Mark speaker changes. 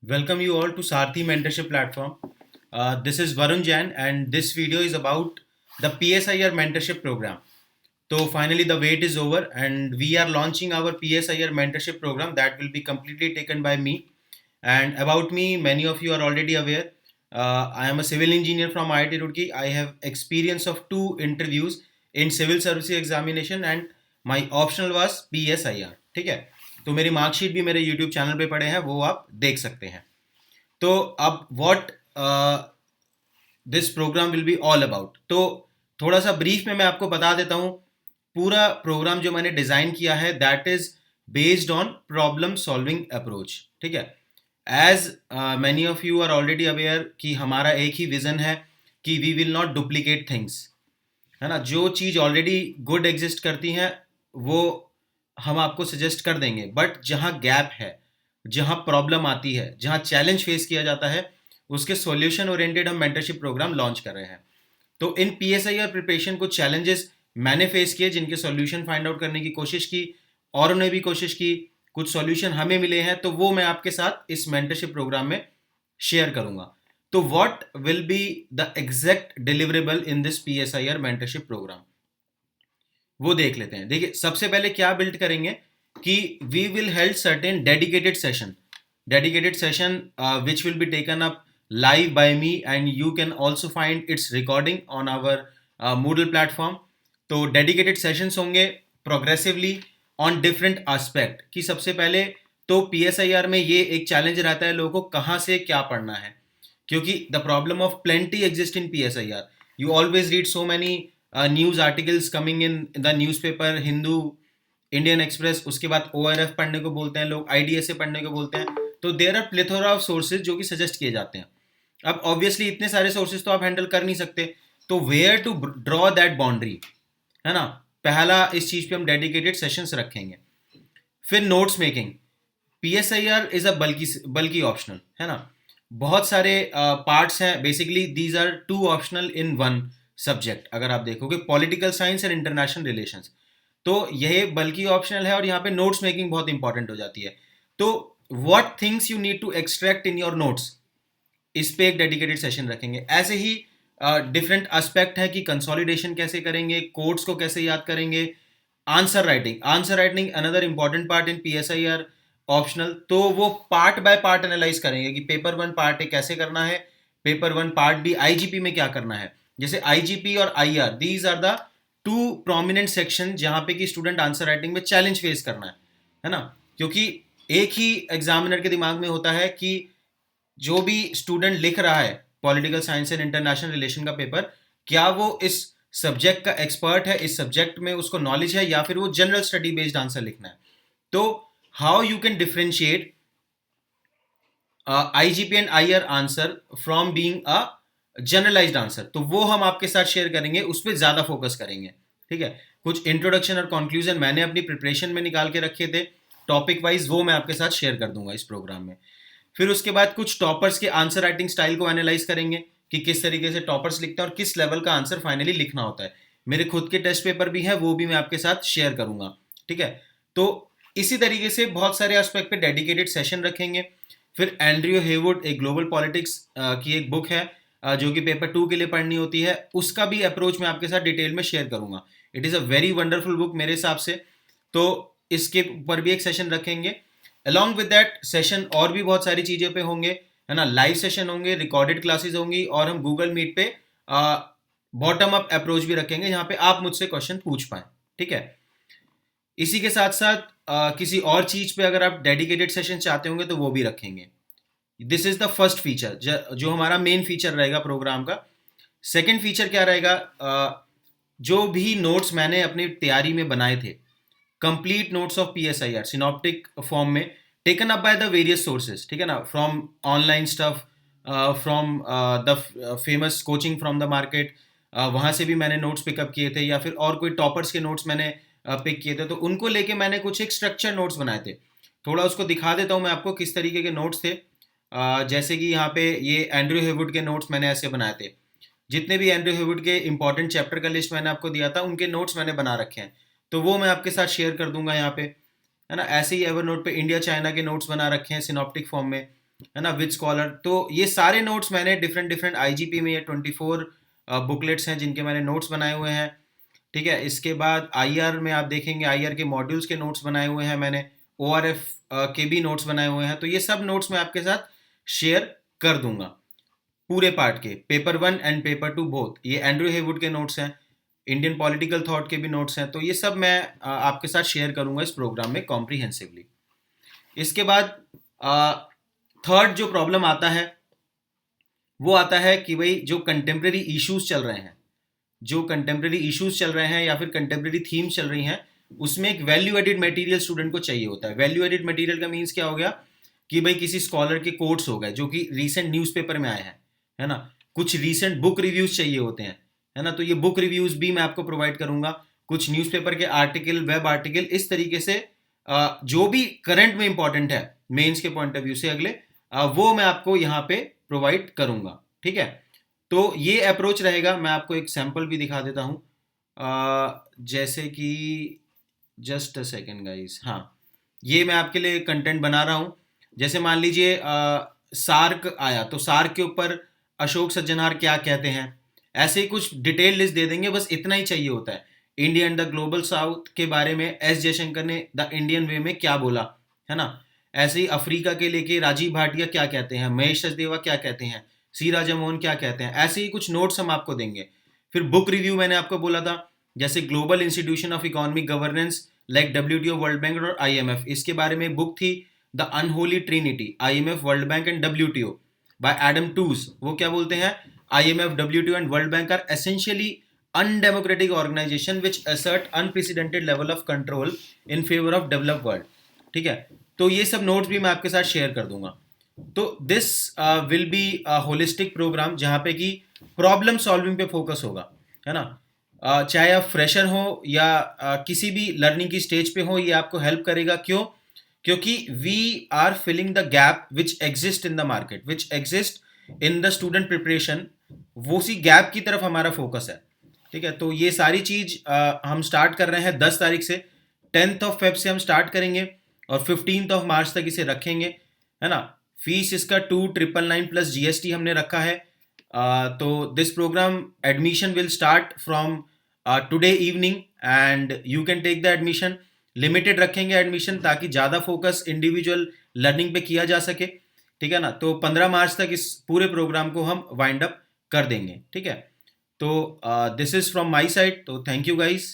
Speaker 1: Welcome you all to Sarthi Mentorship Platform. This is Varun Jain, and this video is about the PSIR Mentorship Program. So finally, the wait is over, and we are launching our PSIR Mentorship Program that will be completely taken by me. And about me, many of you are already aware. I am a civil engineer from IIT Roorkee. I have experience of 2 interviews in civil services examination, and my optional was PSIR. ठीक है, तो मेरी marksheet भी मेरे YouTube channel पे पड़े हैं, वो आप देख सकते हैं. तो अब what this program will be all about, तो थोड़ा सा ब्रीफ में मैं आपको बता देता हूँ. पूरा प्रोग्राम जो मैंने डिज़ाइन किया है that is based on problem solving approach. ठीक है, as many of you are already aware कि हमारा एक ही विज़न है कि we will not duplicate things. है ना, जो चीज़ ऑलरेडी गुड एग्जिस्ट करती हैं वो हम आपको सजेस्ट कर देंगे, बट जहाँ गैप है, जहाँ प्रॉब्लम आती है, जहाँ चैलेंज फेस किया जाता है, उसके सॉल्यूशन ओरिएंटेड हम मेंटरशिप प्रोग्राम लॉन्च कर रहे हैं. तो इन पीएसआईआर प्रिपरेशन कुछ चैलेंजेस मैंने फेस किए, जिनके सॉल्यूशन फाइंड आउट करने की कोशिश की, और उन्हें भी कोशिश की, कुछ सॉल्यूशन हमें मिले हैं, तो वो मैं आपके साथ इस मेंटरशिप प्रोग्राम में शेयर करूंगा. तो what will be the exact deliverable in this PSIR mentorship program, वो देख लेते हैं. देखिए, सबसे पहले क्या बिल्ड करेंगे कि we will held certain dedicated session which will be taken up live by me, and you can also find its recording on our Moodle platform. तो डेडिकेटेड सेशंस होंगे प्रोग्रेसिवली ऑन डिफरेंट एस्पेक्ट. कि सबसे पहले तो PSIR में ये एक challenge रहता है लोगों को कहाँ से क्या पढ़ना है, क्योंकि the problem of plenty exist in PSIR. You always read so many news articles coming in the newspaper, Hindu, Indian express, उसके बाद ओआरएफ पढ़ने को बोलते हैं लोग, आईडीएसए पढ़ने को बोलते हैं. तो there are plethora of sources जो कि सजेस्ट किए जाते हैं. अब ऑब्वियसली इतने सारे सोर्सेज तो आप हैंडल कर नहीं सकते, तो where to draw that boundary, है ना. पहला, इस चीज पे हम डेडिकेटेड सेशंस रखेंगे. फिर notes making. PSIR is a बल्कि ऑप्शनल, है ना. बहुत सारे पार्ट्स हैं, basically these are 2 optional in 1 subject. अगर आप देखोगे political science and international relations, तो यह बल्कि ऑप्शनल है, और यहाँ पे नोट्स मेकिंग बहुत इंपॉर्टेंट हो जाती है. तो what things you need to extract in your notes, इस पे एक डेडिकेटेड सेशन रखेंगे. ऐसे ही डिफरेंट एस्पेक्ट है कि कंसोलिडेशन कैसे करेंगे, कोड्स को कैसे याद करेंगे, answer writing another important part in PSIR optional. तो वो पार्ट बाय पार्ट एनालाइज करेंगे कि पेपर 1 पार्ट ए कैसे करना है, पेपर 1 पार्ट बी आईजीपी में क्या करना है. जैसे आईजीपी और IR, these are the 2 prominent section जहां पे कि स्टूडेंट आंसर राइटिंग में चैलेंज फेस करना है ना. क्योंकि एक ही एग्जामिनर के दिमाग में होता है कि जो भी स्टूडेंट लिख रहा है political science and international relation का पेपर, क्या वो इस सब्जेक्ट का एक्सपर्ट है, इस सब्जेक्ट में उसको नॉलेज है, या फिर वो जनरल स्टडी बेस्ड आंसर लिखना है. तो how you can differentiate IGP and IR answer from being a generalised answer, तो वो हम आपके साथ शेयर करेंगे, उस पर ज्यादा फोकस करेंगे. ठीक है, कुछ इंट्रोडक्शन और कंक्लूजन मैंने अपनी प्रिपरेशन में निकाल के रखे थे टॉपिक वाइज, वो मैं आपके साथ शेयर कर दूंगा इस प्रोग्राम में. फिर उसके बाद कुछ टॉपर्स के आंसर राइटिंग स्टाइल को एनालाइज करेंगे कि किस तरीके से टॉपर्स लिखते हैं और किस लेवल का आंसर फाइनली लिखना होता है. मेरे खुद के टेस्ट पेपर भी हैं, वो भी मैं आपके साथ शेयर करूंगा. ठीक है, तो इसी तरीके से बहुत सारे एस्पेक्ट पे डेडिकेटेड सेशन रखेंगे. फिर एंड्रयू हेवुड, एक ग्लोबल पॉलिटिक्स की एक बुक है जो कि पेपर 2 के लिए पढ़नी होती है, उसका भी अप्रोच मैं आपके साथ डिटेल में शेयर करूंगा. It is a very wonderful book मेरे हिसाब से. तो इसके ऊपर भी एक सेशन रखेंगे. अलॉन्ग विद दैट सेशन और भी बहुत सारी चीज़ें पे होंगे, है ना. लाइव सेशन होंगे, रिकॉर्डेड क्लासेस होंगी, और हम गूगल मीट पे बॉटम अप अप्रोच भी रखेंगे जहाँ पे आप मुझसे क्वेश्चन पूछ पाएं. ठीक है, इसी के साथ साथ किसी और चीज़ पे अगर आप डेडिकेटेड सेशन चाहते होंगे तो वो भी रखेंगे. This is the first feature जो हमारा मेन फीचर रहेगा प्रोग्राम का. सेकेंड फीचर क्या रहेगा, जो भी नोट्स मैंने अपनी तैयारी में बनाए थे, complete notes of PSIR synoptic form में, taken up by the various sources, ठीक है ना, from online stuff, from the famous coaching from the market, वहाँ से भी मैंने नोट्स पिकअप किए थे, या फिर और कोई टॉपर्स के नोट्स मैंने पिक किए थे, तो उनको लेके मैंने कुछ एक स्ट्रक्चर नोट्स बनाए थे. थोड़ा उसको दिखा देता हूँ मैं आपको किस तरीके के नोट्स थे. जैसे कि यहाँ पे ये एंड्रयू हेवुड के नोट्स मैंने ऐसे बनाए थे. जितने भी एंड्रयू हेवुड के इंपॉर्टेंट चैप्टर का लिस्ट मैंने आपको दिया था, उनके नोट्स मैंने बना रखे हैं, तो वो मैं आपके साथ शेयर कर दूंगा यहाँ पे, है ना. ऐसे ही एवर नोट पे इंडिया चाइना के नोट्स बना रखे हैं सिनॉप्टिक फॉर्म में. है ना, विद स्कॉलर। तो ये सारे नोट्स मैंने डिफरेंट डिफरेंट आईजीपी में, ये 24 बुकलेट्स हैं जिनके मैंने नोट्स बनाए हुए हैं। ठीक है, इसके बाद आईआर में आप देखेंगे, आईआर के मॉड्यूल्स के नोट्स बनाए हुए हैं मैंने, ओआरएफ के भी नोट्स बनाए हुए हैं। तो ये सब नोट्स मैं आपके साथ शेयर कर दूंगा, पूरे पार्ट के, पेपर 1 एंड पेपर 2 बोथ। ये एंड्रयू हेवुड के नोट्स हैं, इंडियन पॉलिटिकल थॉट के भी नोट्स हैं। तो ये सब मैं आपके साथ शेयर करूंगा इस प्रोग्राम में कॉम्प्रिहेंसिवली। इसके बाद थर्ड जो प्रॉब्लम आता है वो आता है कि भाई जो कंटेम्प्रेरी इश्यूज चल रहे हैं, जो कंटेम्प्रेरी इश्यूज चल रहे हैं या फिर कंटेम्प्रेरी थीम्स चल रही हैं, उसमें एक वैल्यू एडिड मटेरियल स्टूडेंट को चाहिए होता है। वैल्यू एडिड मटेरियल का मीन्स क्या हो गया कि भाई किसी स्कॉलर के कोट्स हो गए जो कि रीसेंट न्यूज़पेपर में आए हैं, है ना, कुछ रीसेंट बुक रिव्यूज चाहिए होते हैं, है ना, तो ये बुक रिव्यूज भी मैं आपको प्रोवाइड करूंगा, कुछ न्यूज़पेपर के आर्टिकल, वेब आर्टिकल, इस तरीके से जो भी करंट में इंपॉर्टेंट है मेंस के पॉइंट ऑफ व्यू से अगले, वो मैं आपको यहाँ पे प्रोवाइड करूंगा। ठीक है, तो ये अप्रोच रहेगा। मैं आपको एक सैंपल भी दिखा देता हूँ, जैसे कि जस्ट अ सेकेंड गाइस। हाँ, ये मैं आपके लिए कंटेंट बना रहा हूँ। जैसे मान लीजिए सार्क आया, तो सार्क के ऊपर अशोक सज्जनहार क्या कहते हैं, ऐसे ही कुछ डिटेल लिस्ट दे देंगे, बस इतना ही चाहिए होता है। India and the global south के बारे में एस जयशंकर ने द इंडियन वे में क्या बोला, है ना, ऐसे ही अफ्रीका के लेके राजीव भाटिया क्या कहते हैं, महेश सचदेवा क्या कहते हैं, सी राजा मोहन क्या कहते हैं, ऐसे ही कुछ नोट्स हम आपको देंगे। फिर बुक रिव्यू मैंने आपको बोला था, जैसे global institution of economic governance like WTO, World Bank और आईएमएफ, इसके बारे में बुक थी the unholy trinity, IMF, World Bank and WTO by Adam Tooze. वो क्या बोलते हैं, IMF, WTO and World Bank are essentially undemocratic organization which assert unprecedented level of control in favor of developed world। ठीक है, तो ये सब notes भी मैं आपके साथ शेयर कर दूंगा। तो this will be holistic program जहाँ पे कि प्रॉब्लम सॉल्विंग पे फोकस होगा, है ना। चाहे आप फ्रेशर हो या किसी भी लर्निंग की स्टेज पे हो, ये आपको हेल्प करेगा। क्यों? क्योंकि we are filling the gap which exist in the market, which exist in the student preparation, वो उसी गैप की तरफ हमारा फोकस है। ठीक है, तो ये सारी चीज हम स्टार्ट कर रहे हैं 10 तारीख से, 10th ऑफ फेब से हम स्टार्ट करेंगे और 15th ऑफ मार्च तक इसे रखेंगे, है ना। फीस इसका 2,999 प्लस जीएसटी हमने रखा है। तो this program admission will start from today evening and you can take the admission. Limited रखेंगे एडमिशन ताकि ज़्यादा फोकस इंडिविजुअल लर्निंग पे किया जा सके। ठीक है ना, तो 15 मार्च तक इस पूरे प्रोग्राम को हम वाइंड अप कर देंगे। ठीक है, तो this is from my side, तो थैंक यू गाइस।